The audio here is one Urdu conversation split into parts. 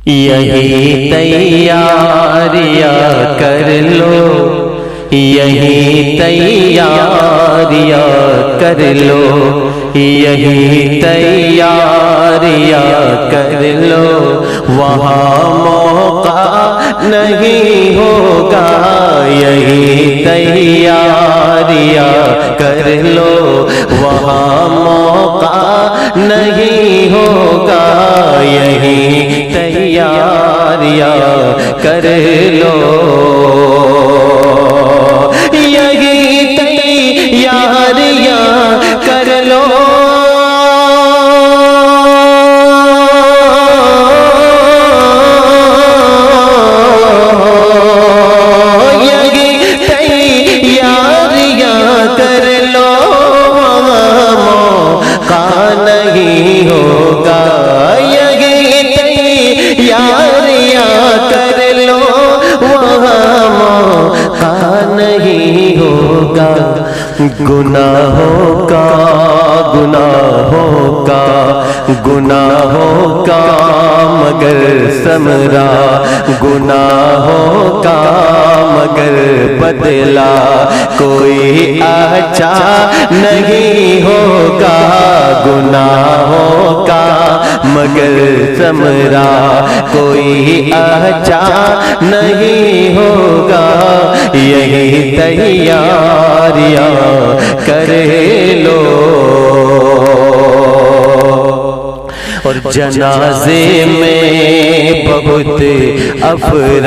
یہی تیاریاں کر لو، یہی تیاریاں کر لو، یہی تیاریاں کر لو، وہاں موقع نہیں ہوگا، یہی تیاریاں کر لو، وہاں موقع نہیں ہوگا، یہی تیاریاں کر لو، یہی تیاریاں کر لو، یہی تیاریاں کر لو، موقع نہیں ہوگا، یہی تیاریاں کر لو، وہاں موقع نہیں ہوگا، گناہوں کا مگر ثمرہ، گناہوں کا مگر بدلہ کوئی اچھا نہیں ہوگا، گناہوں کا مگر ثمرہ کوئی اچھا نہیں ہوگا، یہی تیاریاں کر لو، اور جنازے میں بہت افراد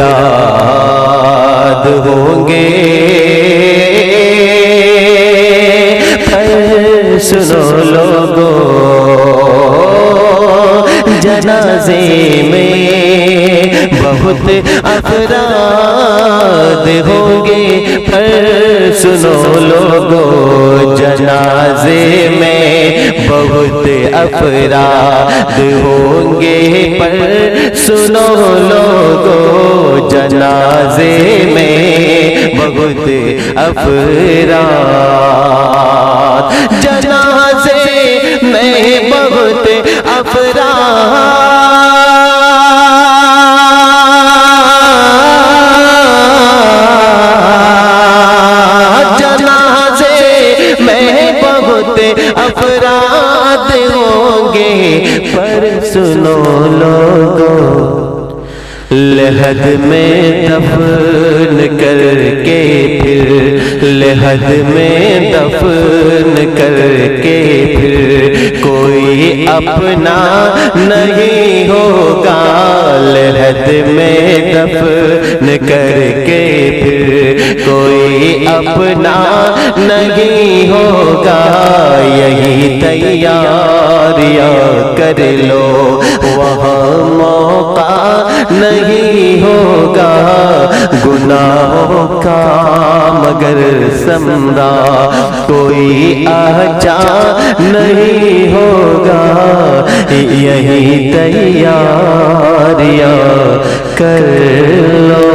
ہوں گے، پھر سنو لوگو، جنازے میں بہت افراد ہوں گے، پھر سنو لوگو، جنازے میں بہت افراد ہوں گے، پر سنو لوگو، جنازے میں بہت افراد، جنازے میں بہت افراد، جنازے میں بہت افراد ہوں گے، پر سنو لوگو، لحد میں دفن کر کے پھر، لحد میں دفن کر کے پھر کوئی اپنا نہیں ہوگا، لحد میں دفن کر کے پھر کوئی اپنا نہیں ہوگا، یہی تیاریاں کر لو، وہاں موقع نہیں ہوگا، گناہوں کا مگر ثمرہ کوئی اچھا نہیں ہوگا، یہی تیاریاں کر لو۔